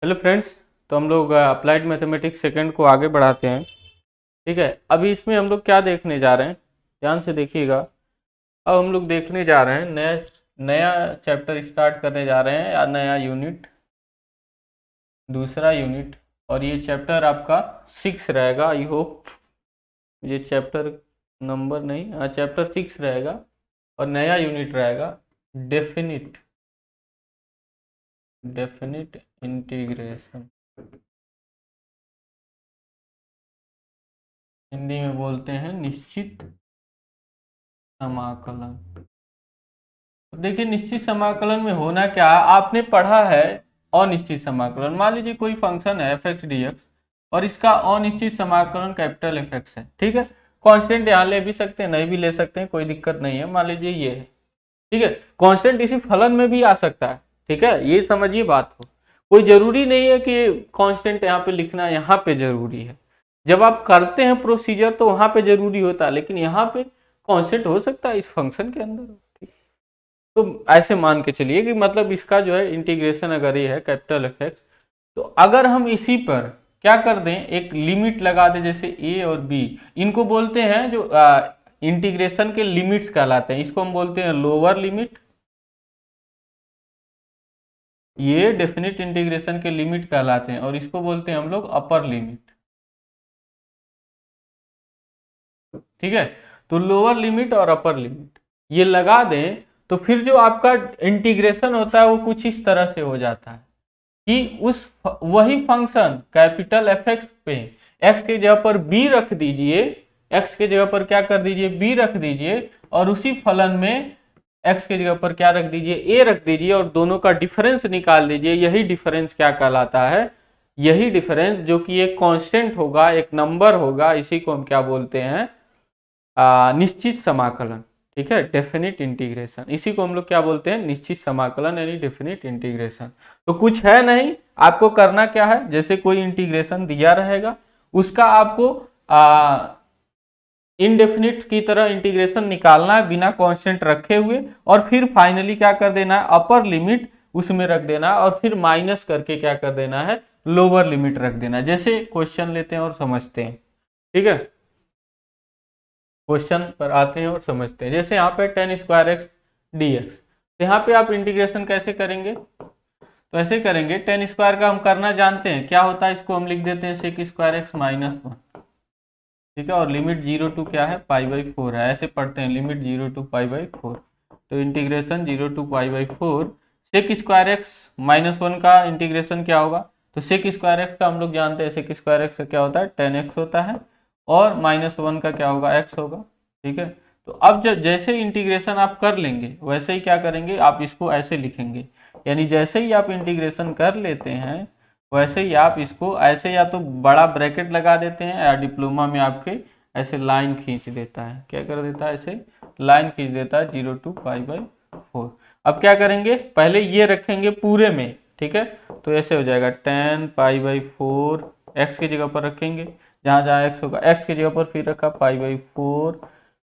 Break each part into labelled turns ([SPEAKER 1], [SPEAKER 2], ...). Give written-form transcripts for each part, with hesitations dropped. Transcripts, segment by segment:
[SPEAKER 1] Hello friends. तो हम लोग अप्लाइड मैथमेटिक्स सेकंड को आगे बढ़ाते हैं। ठीक है, अभी इसमें हम लोग क्या देखने जा रहे हैं, ध्यान से देखिएगा। अब हम लोग देखने जा रहे हैं नया नया चैप्टर स्टार्ट करने जा रहे हैं, या नया यूनिट, दूसरा यूनिट। और ये चैप्टर आपका 6 रहेगा। आई होप ये चैप्टर नंबर नहीं, हाँ चैप्टर 6 रहेगा। और नया यूनिट रहेगा डेफिनिट डेफिनिट इंटीग्रेशन। हिंदी में बोलते हैं निश्चित समाकलन। देखिए, निश्चित समाकलन में होना क्या है, आपने पढ़ा है अनिश्चित समाकलन। मान लीजिए कोई फंक्शन है एफ एक्स डी एक्स और इसका अनिश्चित समाकलन कैपिटल एफ एक्स है। ठीक है, कांस्टेंट यहाँ ले भी सकते हैं, नहीं भी ले सकते हैं, कोई दिक्कत नहीं है। मान लीजिए ये है, ठीक है। कांस्टेंट इसी फलन में भी आ सकता है। ठीक है, ये समझिए बात को। कोई जरूरी नहीं है कि कांस्टेंट यहाँ पे लिखना यहाँ पे जरूरी है। जब आप करते हैं प्रोसीजर तो वहां पे जरूरी होता है, लेकिन यहाँ पे कांस्टेंट हो सकता है इस फंक्शन के अंदर। तो ऐसे मान के चलिए कि मतलब इसका जो है इंटीग्रेशन अगर ये है कैपिटल एफ एक्स, तो अगर हम इसी पर क्या कर दें, एक लिमिट लगा दें, जैसे ए और बी, इनको बोलते हैं जो इंटीग्रेशन के लिमिट्स कहलाते हैं। इसको हम बोलते हैं लोअर लिमिट, ये डेफिनिट इंटीग्रेशन के लिमिट कहलाते हैं। और इसको बोलते हैं हम लोग अपर लिमिट। ठीक है, तो लोअर लिमिट और अपर लिमिट ये लगा दें, तो फिर जो आपका इंटीग्रेशन होता है वो कुछ इस तरह से हो जाता है कि उस वही फंक्शन कैपिटल एफ एक्स पे एक्स के जगह पर बी रख दीजिए, एक्स के जगह पर क्या कर दीजिए, बी रख दीजिए, और उसी फलन में एक्स के जगह पर क्या रख दीजिए, ए रख दीजिए, और दोनों का डिफरेंस निकाल दीजिए। यही डिफरेंस क्या कहलाता है, यही डिफरेंस जो कि एक कांस्टेंट होगा, एक नंबर होगा, इसी को हम क्या बोलते हैं, निश्चित समाकलन। ठीक है, डेफिनिट इंटीग्रेशन, इसी को हम लोग क्या बोलते हैं, निश्चित समाकलन यानी डेफिनिट इंटीग्रेशन। तो कुछ है नहीं, आपको करना क्या है, जैसे कोई इंटीग्रेशन दिया रहेगा उसका आपको इनडेफिनिट की तरह इंटीग्रेशन निकालना है बिना कांस्टेंट रखे हुए, और फिर फाइनली क्या कर देना है, अपर लिमिट उसमें रख देना है, और फिर माइनस करके क्या कर देना है, लोअर लिमिट रख देना है। जैसे क्वेश्चन लेते हैं और समझते हैं। ठीक है, क्वेश्चन पर आते हैं और समझते हैं। जैसे यहाँ पे ten square x d x, तो यहाँ पे आप इंटीग्रेशन कैसे करेंगे, तो ऐसे करेंगे, टेन स्क्वायर का हम करना जानते हैं क्या होता है, इसको हम लिख देते हैं सेक स्क्वायर एक्स माइनस 1। ठीक है, और लिमिट 0 टू क्या है, पाई बाई 4 है, ऐसे पढ़ते हैं, लिमिट 0 टू पाई बाई 4। तो integration 0 to pi by 4, sec square x minus 1 का इंटीग्रेशन क्या होगा, तो सेक स्क्वायर एक्स का हम लोग जानते हैं, सेक स्क्वायर एक्स का क्या होता है, टेन एक्स होता है, और माइनस 1 का क्या होगा, एक्स होगा। ठीक है, तो अब जब जैसे इंटीग्रेशन आप कर लेंगे वैसे ही क्या करेंगे, आप इसको ऐसे लिखेंगे, यानी जैसे ही आप इंटीग्रेशन कर लेते हैं वैसे ही आप इसको ऐसे या तो बड़ा ब्रैकेट लगा देते हैं, या डिप्लोमा में आपके ऐसे लाइन खींच देता है, क्या कर देता है, ऐसे लाइन खींच देता है 0 टू पाई बाई 4। अब क्या करेंगे, पहले ये रखेंगे पूरे में। ठीक है, तो ऐसे हो जाएगा 10 पाई बाई 4, एक्स की जगह पर रखेंगे, जहाँ जहाँ एक्स होगा एक्स की जगह पर फिर रखा पाई बाई 4,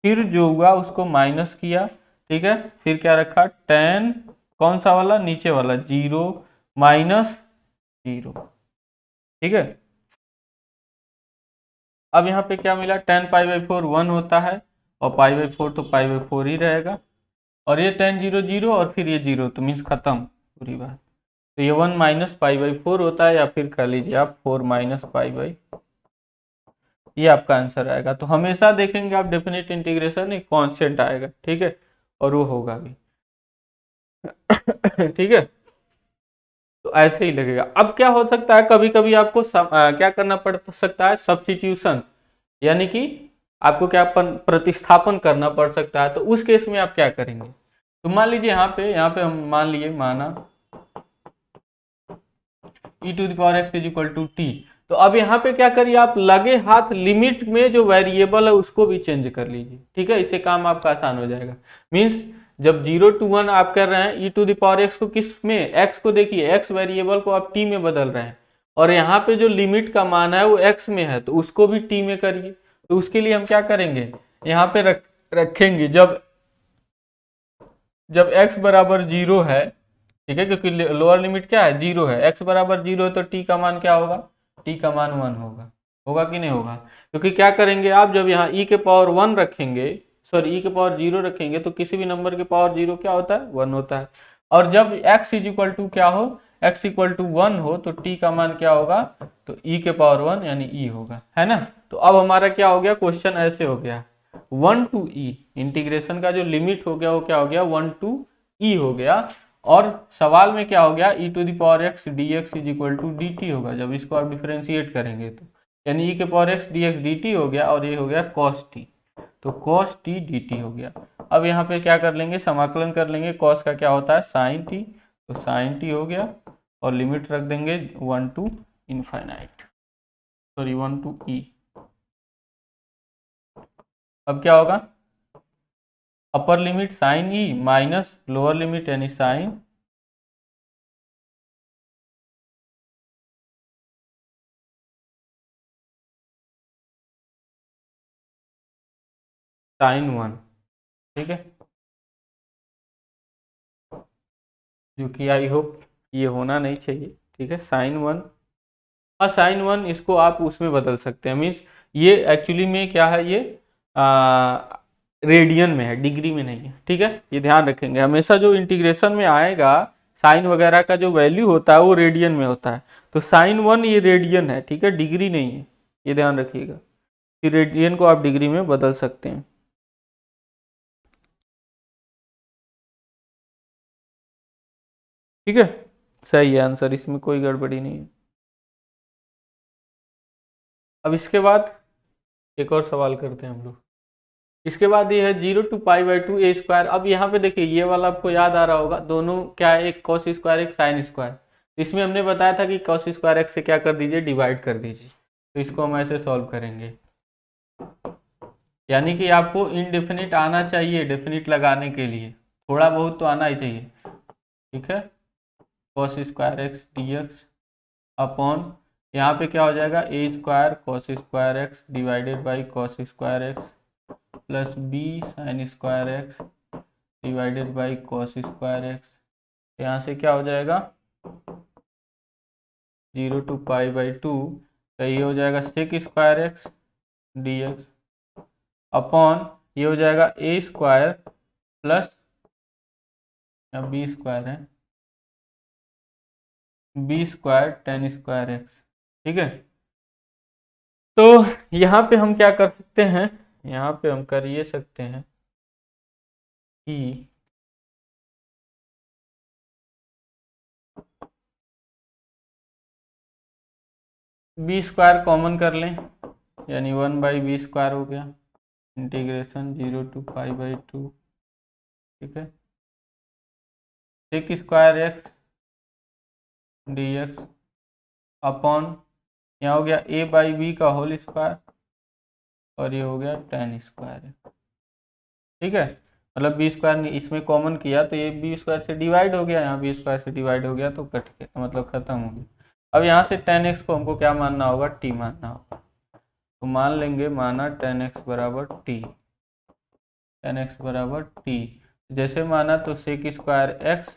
[SPEAKER 1] फिर जो हुआ उसको माइनस किया। ठीक है, फिर क्या रखा, 10 कौन सा वाला, नीचे वाला 0 माइनस 0। ठीक है, अब यहाँ पे क्या मिला, 10 पाई बाई 4 1 होता है, और पाई बाई 4 तो पाई बाई 4 ही रहेगा, और ये 10 0 0 और फिर ये 0, तो मीन्स खत्म पूरी बात। तो ये 1 माइनस पाई बाई 4 होता है, या फिर कह लीजिए आप 4 माइनस पाई बाई, ये आपका आंसर आएगा। तो हमेशा देखेंगे आप डेफिनेट इंटीग्रेशन एक कांस्टेंट आएगा। ठीक है, और वो होगा भी। ठीक है, तो ऐसे ही लगेगा। अब क्या हो सकता है, कभी कभी आपको क्या करना पड़ सकता है, सब्स्टिट्यूशन, यानी कि आपको क्या प्रतिस्थापन करना पड़ सकता है। तो उस केस में आप क्या करेंगे, तो मान लीजिए यहाँ पे हम मान लिए, माना e to the power x is equal to t. तो अब यहाँ पे क्या करिए, आप लगे हाथ लिमिट में जो वेरिएबल है उसको भी चेंज कर लीजिए। ठीक है, इससे काम आपका आसान हो जाएगा। मीन्स जब 0 टू 1 आप कर रहे हैं, e to the power x को किस में, x को देखिए, x वेरिएबल को आप t में बदल रहे हैं, और यहाँ पे जो लिमिट का मान है वो x में है, तो उसको भी t में करिए। तो उसके लिए हम क्या करेंगे, यहाँ पे रखेंगे, जब x बराबर 0 है, ठीक है, क्योंकि लोअर लिमिट क्या है, 0 है, x बराबर 0 है तो t का मान क्या होगा, t का मान 1 होगा। होगा कि नहीं होगा? क्योंकि क्या करेंगे आप, जब यहाँ e के पावर 1 रखेंगे, सॉरी e के पावर 0 रखेंगे, तो किसी भी नंबर के पावर 0 क्या होता है, 1 होता है। और जब x इज इक्वल टू क्या हो, x इक्वल टू 1 हो, तो t का मान क्या होगा, तो e के पावर 1 यानी e होगा, है ना। तो अब हमारा क्या हो गया, क्वेश्चन ऐसे हो गया, 1 टू e, इंटीग्रेशन का जो लिमिट हो गया वो क्या हो गया, 1 टू e हो गया। और सवाल में क्या हो गया, e to the power x dx is equal to dt होगा, जब इसको आप डिफरेंशिएट करेंगे तो, यानी e के पावर x dx dt हो गया, और ये हो गया cos t, तो cos t dt हो गया। अब यहाँ पे क्या कर लेंगे, समाकलन कर लेंगे, cos का क्या होता है sin t, तो sin t हो गया, और लिमिट रख देंगे 1 to infinite, sorry 1 to e। अब क्या होगा, upper limit sine e minus lower limit यानी साइन साइन 1, ठीक है, जो कि आई होप ये होना नहीं चाहिए, ठीक है, साइन 1। और साइन 1 इसको आप उसमें बदल सकते हैं, मीन्स ये एक्चुअली में क्या है, ये रेडियन में है, डिग्री में नहीं है, ठीक है, ये ध्यान रखेंगे हमेशा, जो इंटीग्रेशन में आएगा साइन वगैरह का जो वैल्यू होता है वो रेडियन में होता है, तो साइन 1 ये रेडियन है, ठीक है, डिग्री नहीं है, ये ध्यान रखिएगा कि रेडियन को आप डिग्री में बदल सकते हैं, ठीक है, सही है आंसर, इसमें कोई गड़बड़ी नहीं है। अब इसके बाद एक और सवाल करते हैं हम लोग। इसके बाद ये है 0 to pi by two a square. अब यहाँ पे देखिए ये वाला आपको याद आ रहा होगा, दोनों क्या है, एक कॉस स्क्वायर एक साइन स्क्वायर। इसमें हमने बताया था कि कॉस स्क्वायर एक्स से क्या कर दीजिए, डिवाइड कर दीजिए, तो इसको हम ऐसे सॉल्व करेंगे, यानी कि आपको इनडेफिनिट आना चाहिए डेफिनिट लगाने के लिए, थोड़ा बहुत तो आना ही चाहिए, ठीक है, cos square x d x upon, यहाँ पे क्या हो जाएगा, a square cos square x divided by cos square x plus b sine square x divided by cos square x. यहाँ से क्या हो जाएगा, 0 टू पाई बाई टू, तो ये हो जाएगा sec square x d x upon, ये हो जाएगा ए स्क्वायर प्लस, या बी स्क्वायर है, b square tan square x, ठीक है। तो यहाँ पे हम क्या कर सकते हैं, यहाँ पे हम कर ये सकते हैं कि बी स्क्वायर कॉमन कर लें, यानी 1/b² हो गया, integration 0 to pi by two, ठीक है, sec square x d x upon, यहाँ हो गया a/b का होल स्क्वायर, और ये हो गया टेन स्क्वायर, ठीक है, मतलब बी स्क्वायर ने इसमें कॉमन किया तो ये बी स्क्वायर से डिवाइड हो गया, यहाँ बी स्क्वायर से डिवाइड हो गया तो कट गया, मतलब खत्म हो गया। अब यहाँ से टेन एक्स को हमको क्या मानना होगा, टी मानना होगा, तो मान लेंगे, माना टेन एक्स बराबर टी, टेन एक्स बराबर टी, जैसे माना तो sec square x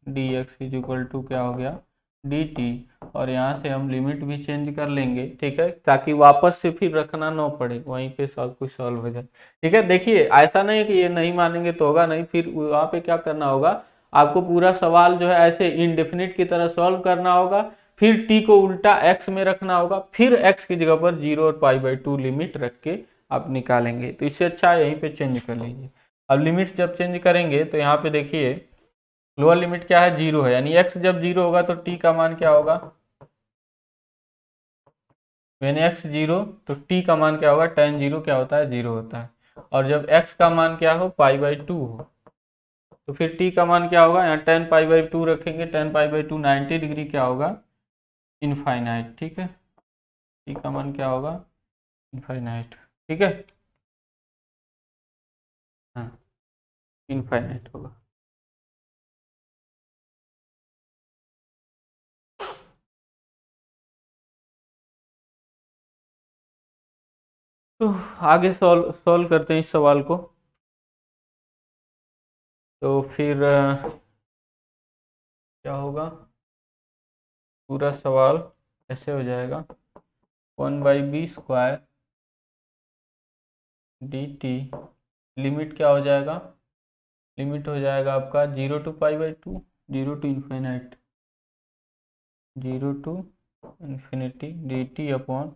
[SPEAKER 1] d x is equal to क्या हो गया, डी टी, और यहाँ से हम लिमिट भी चेंज कर लेंगे, ठीक है, ताकि वापस से फिर रखना ना पड़े, वहीं पे सब कुछ सॉल्व हो जाए, ठीक है। देखिए ऐसा नहीं है कि ये नहीं मानेंगे तो होगा नहीं, फिर वहाँ पे क्या करना होगा, आपको पूरा सवाल जो है ऐसे इनडेफिनिट की तरह सॉल्व करना होगा, फिर टी को उल्टा एक्स में रखना होगा, फिर एक्स की जगह पर 0 और पाई बाई टू लिमिट रख के आप निकालेंगे, तो इससे अच्छा यहीं पे चेंज कर लीजिए। अब लिमिट्स जब चेंज करेंगे तो यहाँ पे देखिए लोअर लिमिट क्या है, 0 है, यानी x जब 0 होगा तो t का मान क्या होगा, वेन x 0 तो t का मान क्या होगा, tan 0 क्या होता है, 0 होता है, और जब x का मान क्या हो, पाई बाई टू हो, तो फिर t का मान क्या होगा, यहाँ tan पाई बाई टू रखेंगे, tan pi by to 90 degree क्या होगा, इनफाइनाइट, ठीक है, t का मान क्या होगा, इनफाइनाइट, ठीक है, हाँ इनफाइनाइट होगा। तो आगे सॉल्व सॉल्व करते हैं इस सवाल को, तो फिर क्या होगा, पूरा सवाल ऐसे हो जाएगा 1/b² dt, लिमिट क्या हो जाएगा, लिमिट हो जाएगा आपका 0 to π/2, 0 to infinity, 0 to infinity dt upon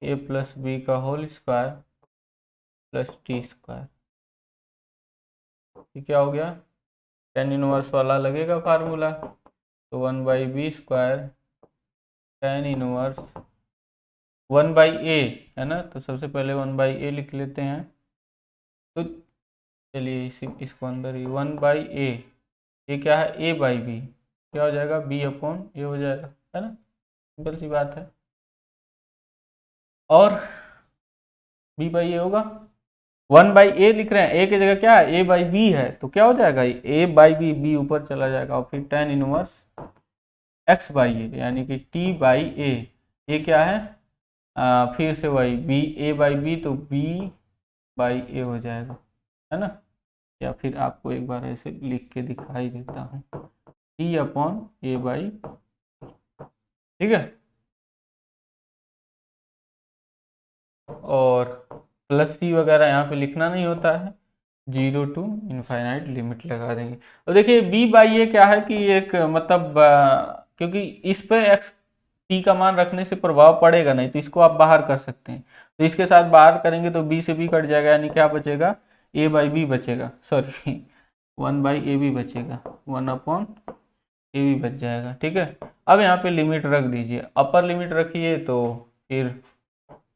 [SPEAKER 1] a plus b का होल स्क्वायर प्लस t²। ये क्या हो गया, tan इनवर्स वाला लगेगा फार्मूला, तो 1/b² tan इनवर्स 1/a है ना, तो सबसे पहले 1/a लिख लेते हैं। तो चलिए इसको अंदर ही 1/a, ये क्या है a/b, क्या हो जाएगा b/a हो जाएगा, है ना, सिंपल सी बात है। और b/a होगा 1/a लिख रहे हैं, a की जगह क्या है a/b है, तो क्या हो जाएगा a/b, b ऊपर चला जाएगा और फिर tan इनवर्स x/a यानी कि t/a, ये क्या है फिर से वही b a/b, तो b/a हो जाएगा, है ना। या फिर आपको एक बार ऐसे लिख के दिखाई देता हूँ, t/a/, ठीक है। और प्लस सी वगैरह यहाँ पे लिखना नहीं होता है, 0 to इनफाइनाइट लिमिट लगा देंगे। और देखिए b/a क्या है कि एक मतलब क्योंकि इस पे x t का मान रखने से प्रभाव पड़ेगा नहीं, तो इसको आप बाहर कर सकते हैं, तो इसके साथ बाहर करेंगे तो b से b कट जाएगा, यानी क्या बचेगा a/b बचेगा, सॉरी 1/ab बचेगा, 1/ab बच जाएगा, ठीक है। अब यहाँ पे लिमिट रख दीजिए, अपर लिमिट रखिए तो फिर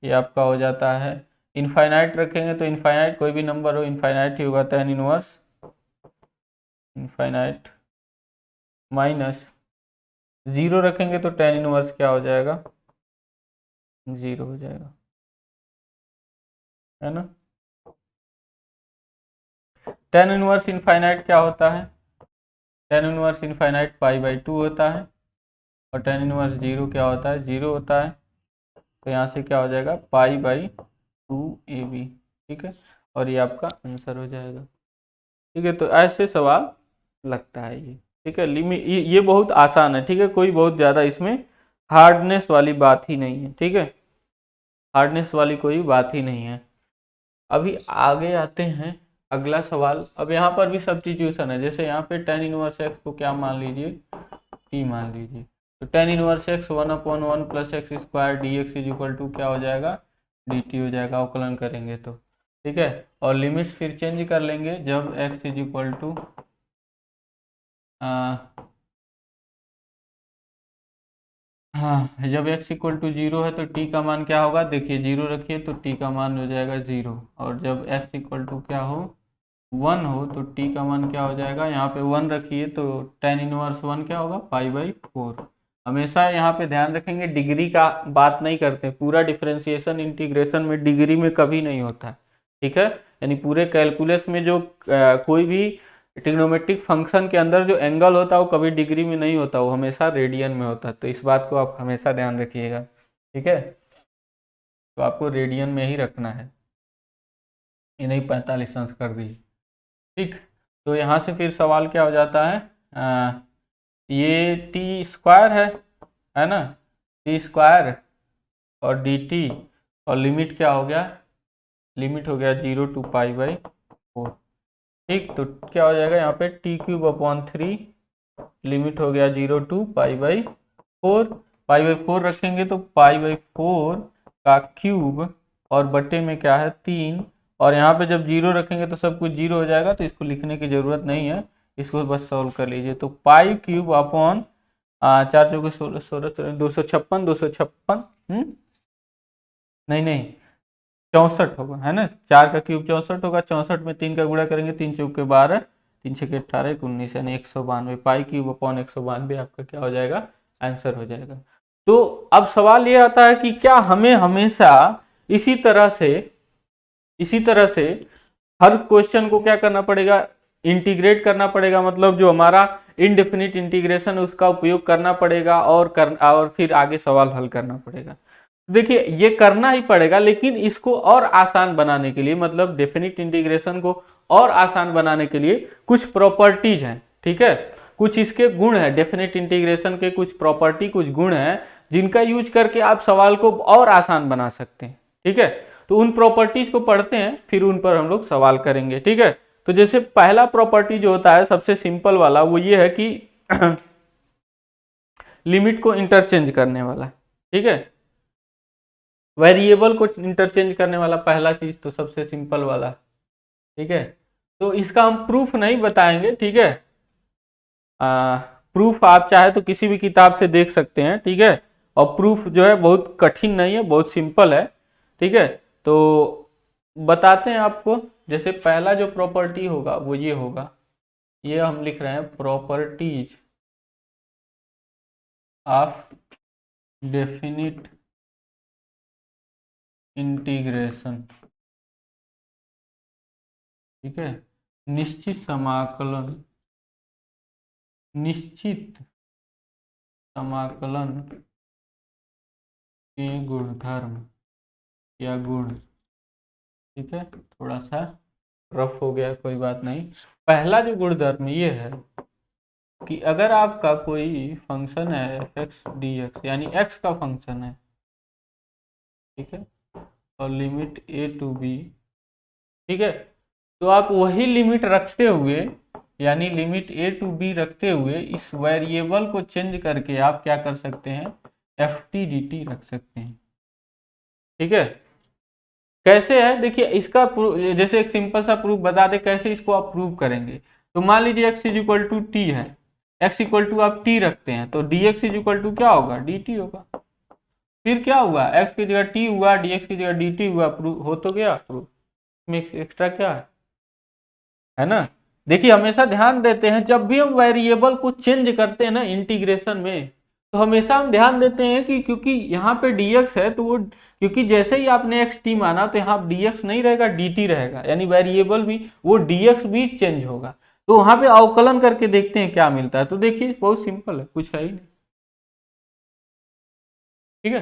[SPEAKER 1] ये आपका हो जाता है, इनफाइनाइट रखेंगे तो इनफाइनाइट कोई भी नंबर हो इनफाइनाइट ही होगा, tan इनवर्स इनफाइनाइट माइनस 0 रखेंगे तो tan इनवर्स क्या हो जाएगा 0 हो जाएगा, है ना। tan इनवर्स इनफाइनाइट क्या होता है, tan इनवर्स इनफाइनाइट π/2 होता है, और tan इनवर्स 0 क्या होता है 0 होता है, तो यहाँ से क्या हो जाएगा π/2ab, ठीक है, और ये आपका आंसर हो जाएगा, ठीक है। तो ऐसे सवाल लगता है ये, ठीक है। लिमिट ये बहुत आसान है, ठीक है, कोई बहुत ज़्यादा इसमें हार्डनेस वाली बात ही नहीं है, ठीक है, हार्डनेस वाली कोई बात ही नहीं है। अभी आगे आते हैं अगला सवाल। अब यहाँ पर भी सब्स्टिट्यूशन है, जैसे यहाँ पे tan इनवर्स x को क्या मान लीजिए t मान लीजिए, तो tan inverse x 1/1 plus x² dx is equal to क्या हो जाएगा dt हो जाएगा, अवकलन करेंगे तो, ठीक है। और लिमिट्स फिर चेंज कर लेंगे, जब x इज इक्वल टू हाँ जब x इक्वल टू 0 है तो t का मान क्या होगा, देखिए 0 रखिए तो t का मान हो जाएगा 0, और जब x इक्वल टू क्या हो 1 हो तो t का मान क्या हो जाएगा, यहाँ पे 1 रखिए तो tan इनवर्स 1 क्या होगा π/4। हमेशा यहाँ पे ध्यान रखेंगे डिग्री का बात नहीं करते, पूरा डिफरेंशिएशन इंटीग्रेशन में डिग्री में कभी नहीं होता, ठीक है। यानी पूरे कैलकुलस में जो कोई भी ट्रिग्नोमेट्रिक फंक्शन के अंदर जो एंगल होता है वो कभी डिग्री में नहीं होता, वो हमेशा रेडियन में होता है, तो इस बात को आप हमेशा ध्यान रखिएगा, ठीक है। तो आपको रेडियन में ही रखना है, ये नहीं 45 अंश कर दीजिए, ठीक। तो यहाँ से फिर सवाल क्या हो जाता है, ये t² है ना, t² और dt, और लिमिट क्या हो गया, लिमिट हो गया 0 to π/4, ठीक। तो क्या हो जाएगा यहाँ पे t³/3, लिमिट हो गया 0 to π/4, π/4 रखेंगे तो π/4 का क्यूब और बटे में क्या है 3, और यहाँ पे जब 0 रखेंगे तो सब कुछ 0 हो जाएगा, तो इसको लिखने की ज़रूरत नहीं है, इसको बस सॉल्व कर लीजिए। तो π³ 4 चौके 16 16 256 256 नहीं 64 होगा, है ना, 4 का क्यूब 64 होगा, 64 में 3 का गुणा करेंगे, 3 चौके 12 3 छके 18 19 यानी 192, π³ आपका क्या हो जाएगा आंसर हो जाएगा। तो अब सवाल ये आता है कि क्या हमें हमेशा इसी तरह से हर क्वेश्चन को क्या करना पड़ेगा, इंटीग्रेट करना पड़ेगा, मतलब जो हमारा इनडेफिनिट इंटीग्रेशन है उसका उपयोग करना पड़ेगा और फिर आगे सवाल हल करना पड़ेगा। देखिए ये करना ही पड़ेगा, लेकिन इसको और आसान बनाने के लिए, मतलब डेफिनिट इंटीग्रेशन को और आसान बनाने के लिए कुछ प्रॉपर्टीज हैं, ठीक है, कुछ इसके गुण है, डेफिनेट इंटीग्रेशन के कुछ प्रॉपर्टी, कुछ गुण है जिनका यूज करके आप सवाल को और आसान बना सकते हैं, ठीक है। तो उन प्रॉपर्टीज को पढ़ते हैं, फिर उन पर हम लोग सवाल करेंगे, ठीक है। तो जैसे पहला प्रॉपर्टी जो होता है सबसे सिंपल वाला, वो ये है कि लिमिट को इंटरचेंज करने वाला, ठीक है, वेरिएबल को इंटरचेंज करने वाला पहला चीज तो सबसे सिंपल वाला, ठीक है। तो इसका हम प्रूफ नहीं बताएंगे, ठीक है, प्रूफ आप चाहे तो किसी भी किताब से देख सकते हैं, ठीक है, और प्रूफ जो है बहुत कठिन नहीं है, बहुत सिंपल है, ठीक है। तो बताते हैं आपको, जैसे पहला जो प्रॉपर्टी होगा वो ये होगा, ये हम लिख रहे हैं प्रॉपर्टीज ऑफ डेफिनिट इंटीग्रेशन, ठीक है, निश्चित समाकलन, निश्चित समाकलन के गुणधर्म या गुण, ठीक है, थोड़ा सा रफ हो गया, कोई बात नहीं। पहला जो गुणधर्म ये है कि अगर आपका कोई फंक्शन है f(x) dx, यानी x का फंक्शन है, ठीक है, और लिमिट a to b, ठीक है, तो आप वही लिमिट रखते हुए, यानी लिमिट a to b रखते हुए इस वेरिएबल को चेंज करके आप क्या कर सकते हैं, ft dt रख सकते हैं, ठीक है। कैसे है देखिए, इसका जैसे एक सिंपल सा प्रूफ बता दे कैसे इसको आप प्रूव करेंगे। तो मान लीजिए x इक्वल टू टी है, x इक्वल टू आप t रखते हैं, तो dx इक्वल टू क्या होगा, dt होगा। फिर क्या हुआ, x की जगह t हुआ, dx की जगह dt हुआ, प्रूफ हो तो गया प्रूफ में एक्स्ट्रा क्या है ना। देखिए हमेशा ध्यान देते हैं जब भी हम वेरिएबल को चेंज करते हैं ना इंटीग्रेशन में, तो हमेशा हम ध्यान देते हैं कि क्योंकि यहाँ पे dx है तो वो, क्योंकि जैसे ही आपने x t माना तो यहाँ dx नहीं रहेगा dt रहेगा, यानी वेरिएबल भी वो dx भी चेंज होगा। तो वहां पे अवकलन करके देखते हैं क्या मिलता है। तो देखिए बहुत सिंपल है, कुछ है ही नहीं, ठीक है।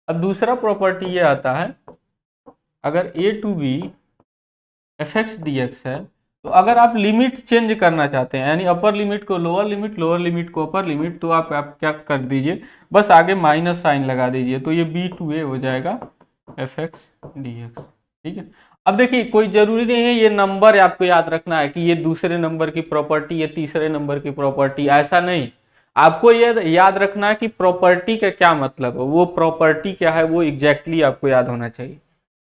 [SPEAKER 1] अब दूसरा प्रॉपर्टी ये आता है, अगर a to b f(x) dx है, तो अगर आप लिमिट चेंज करना चाहते हैं, यानी अपर लिमिट को लोअर लिमिट, लोअर लिमिट को अपर लिमिट, तो आप क्या कर दीजिए, बस आगे माइनस साइन लगा दीजिए, तो ये b टू a हो जाएगा f(x) dx, ठीक है। अब देखिए कोई जरूरी नहीं है ये नंबर आपको याद रखना है कि ये दूसरे नंबर की प्रॉपर्टी, ये तीसरे नंबर की प्रॉपर्टी, ऐसा नहीं। आपको ये याद रखना है कि प्रॉपर्टी का क्या मतलब है, वो प्रॉपर्टी क्या है वो एग्जैक्टली आपको याद होना चाहिए।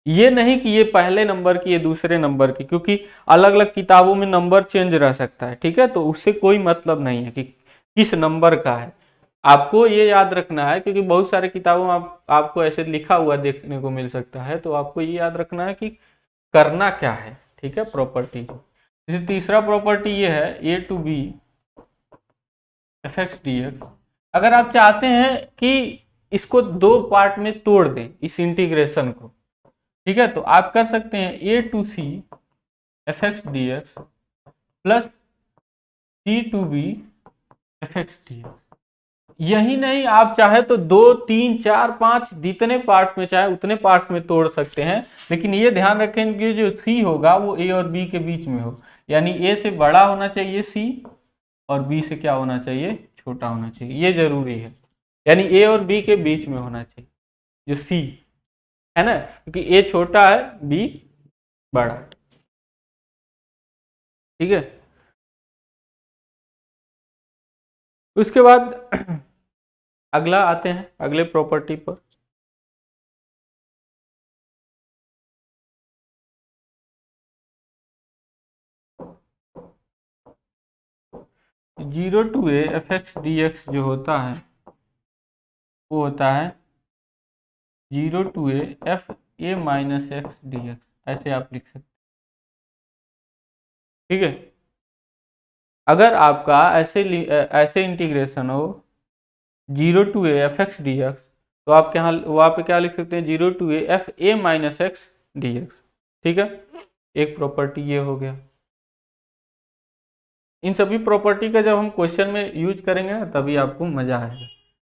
[SPEAKER 1] ये नहीं कि ये पहले नंबर की, ये दूसरे नंबर की, क्योंकि अलग अलग किताबों में नंबर चेंज रह सकता है, ठीक है, तो उससे कोई मतलब नहीं है कि किस नंबर का है। आपको ये याद रखना है, क्योंकि बहुत सारे किताबों में आपको ऐसे लिखा हुआ देखने को मिल सकता है, तो आपको ये याद रखना है कि करना क्या है, ठीक है, प्रॉपर्टी। जैसे तीसरा प्रॉपर्टी ये है a to b f(x) dx। अगर आप चाहते हैं कि इसको दो पार्ट में तोड़ दें इस इंटीग्रेशन को, ठीक है, तो आप कर सकते हैं a to c f(x) dx plus c to b f(x) dx। यही नहीं, आप चाहे तो 2, 3, 4, 5 जितने पार्ट्स में चाहे उतने पार्ट्स में तोड़ सकते हैं, लेकिन ये ध्यान रखें कि जो c होगा वो a और b के बीच में हो, यानी a से बड़ा होना चाहिए c और b से क्या होना चाहिए, छोटा होना चाहिए, ये जरूरी है, यानी a और b के बीच में होना चाहिए जो c है ना, क्योंकि a छोटा है b बड़ा, ठीक है। उसके बाद अगला आते हैं अगले प्रॉपर्टी पर, zero to A f(x) dx जो होता है वो होता है 0 to a f(a minus x dx), ऐसे आप लिख सकते, ठीक है। अगर आपका ऐसे इंटीग्रेशन हो 0 टू ए f(x) dx, तो आप क्या वहाँ पे क्या लिख सकते हैं, 0 to a f(a minus x dx), ठीक है। एक प्रॉपर्टी ये हो गया। इन सभी प्रॉपर्टी का जब हम क्वेश्चन में यूज करेंगे ना तभी आपको मजा आएगा,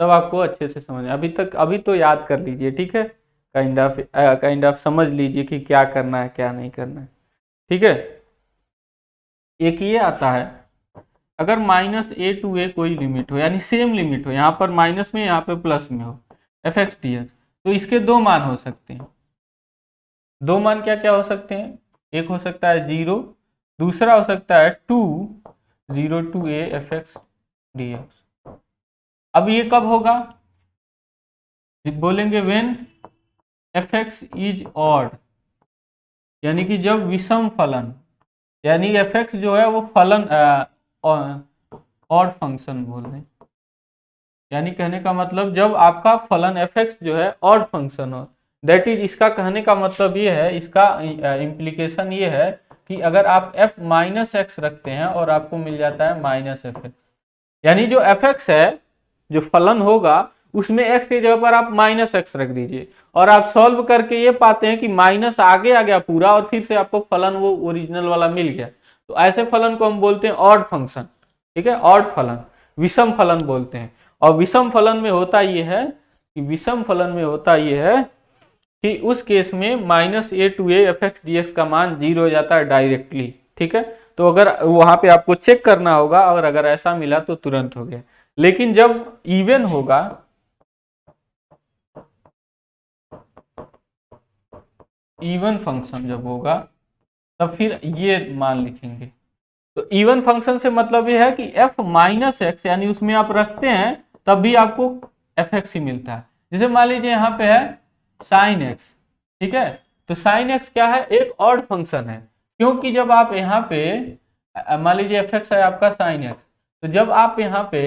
[SPEAKER 1] तब आपको अच्छे से समझ। अभी तो याद कर लीजिए, ठीक है, काइंड ऑफ समझ लीजिए कि क्या करना है क्या नहीं करना है। ठीक है। एक ये आता है अगर माइनस ए टू ए कोई लिमिट हो, यानी सेम लिमिट हो, यहाँ पर माइनस में यहाँ पे प्लस में हो एफ एक्स डी एक्स, तो इसके दो मान हो सकते हैं। दो मान क्या क्या हो सकते हैं, एक हो सकता है 0, दूसरा हो सकता है 2 0 to a f x d x. अब ये कब होगा, बोलेंगे when f x is odd, यानी कि जब विषम फलन, यानी एफ एक्स जो है वो फलन ऑड फंक्शन बोल रहे हैं, यानी कहने का मतलब जब आपका फलन एफ एक्स जो है ऑड फंक्शन हो, दैट इज, इसका कहने का मतलब ये है, इसका इम्प्लीकेशन ये है कि अगर आप f माइनस एक्स रखते हैं और आपको मिल जाता है माइनस एफ एक्स, यानी जो एफ एक्स है जो फलन होगा उसमें x की जगह पर आप माइनस एक्स रख दीजिए, और आप सॉल्व करके ये पाते हैं कि माइनस आगे आ गया पूरा और फिर से आपको फलन वो ओरिजिनल वाला मिल गया। तो ऐसे फलन को हम बोलते हैं ऑड फंक्शन, ठीक है, ऑड फलन, विषम फलन बोलते हैं। और विषम फलन में होता ये है कि विषम फलन में होता ये है कि उस केस में minus a to a f x d x का मान 0 हो जाता है डायरेक्टली, ठीक है। तो अगर वहां पे आपको चेक करना होगा और अगर ऐसा मिला तो तुरंत हो गया। लेकिन जब इवन होगा, इवन फंक्शन जब होगा तब फिर ये मान लिखेंगे। तो इवन फंक्शन से मतलब ये है कि f माइनस एक्स, यानी उसमें आप रखते हैं तब भी आपको एफ एक्स ही मिलता है। जैसे मान लीजिए यहाँ पे है साइन एक्स, ठीक है, तो साइन एक्स क्या है, एक ऑड फंक्शन है, क्योंकि जब आप यहाँ पे मान लीजिए एफ एक्स है आपका साइन एक्स, तो जब आप यहाँ पे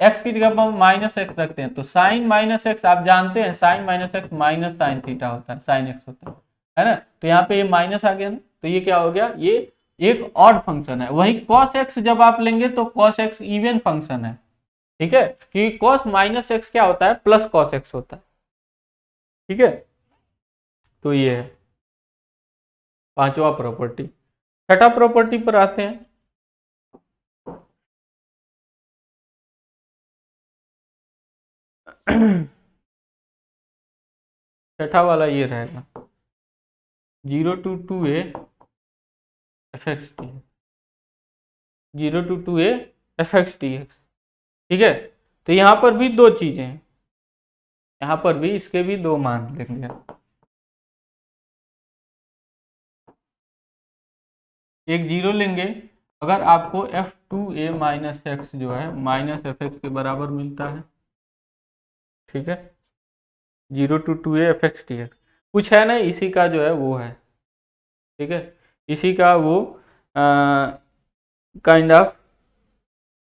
[SPEAKER 1] x की जगह पर माइनस एक्स रखते हैं तो साइन माइनस एक्स आप जानते हैं, sine minus x minus sine theta होता है, साइन एक्स होता है ना। तो यहाँ पे ये माइनस आ गया ना, तो ये क्या हो गया, ये एक ऑड फंक्शन है। वही cos x जब आप लेंगे तो cos x इवन फंक्शन है, ठीक है, क्योंकि cos माइनस एक्स क्या होता है, प्लस cos x होता है, ठीक है। तो ये है पांचवा प्रॉपर्टी। छठा प्रॉपर्टी पर आते हैं। छठा वाला ये रहेगा 0 to 2a F x d x, 0 to 2a F x d x, ठीक है। तो यहाँ पर भी दो चीजें हैं, यहाँ पर भी इसके भी दो मान लेंगे। एक 0 लेंगे अगर आपको एफ टू ए माइनस एक्स जो है माइनस एफ एक्स के बराबर मिलता है, ठीक है, 0 to 2a F x d x, कुछ है ना, इसी का जो है वो है, ठीक है, इसी का वो काइंड ऑफ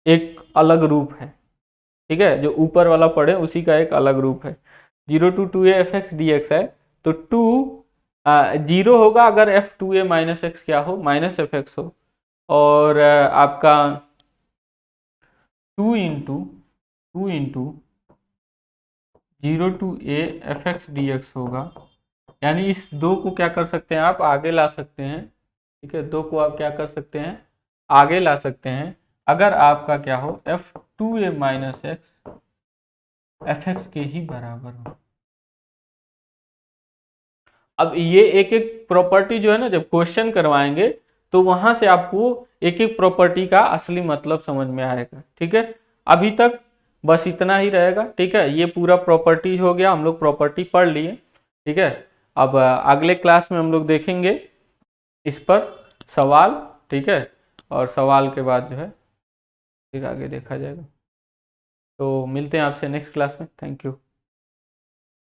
[SPEAKER 1] एक अलग रूप है, ठीक है, जो ऊपर वाला पढ़े उसी का एक अलग रूप है। 0 to 2a F x d x है, तो 2 0 होगा अगर एफ टू ए माइनस एक्स क्या हो, माइनस एफ एक्स हो, और आपका 2 into 0 to a F x d x होगा। यानी इस दो को क्या कर सकते हैं, आप आगे ला सकते हैं, ठीक है, दो को आप क्या कर सकते हैं, आगे ला सकते हैं, अगर आपका क्या हो एफ टू ए माइनस एक्स एफ एक्स के ही बराबर हो। अब ये एक एक प्रॉपर्टी जो है ना, जब क्वेश्चन करवाएंगे तो वहां से आपको एक एक प्रॉपर्टी का असली मतलब समझ में आएगा, ठीक है। अभी तक बस इतना ही रहेगा, ठीक है, ये पूरा प्रॉपर्टी हो गया, हम लोग प्रॉपर्टी पढ़ लिए, ठीक है। अब अगले क्लास में हम लोग देखेंगे इस पर सवाल, ठीक है, और सवाल के बाद जो है फिर आगे देखा जाएगा। तो मिलते हैं आपसे नेक्स्ट क्लास में, थैंक यू।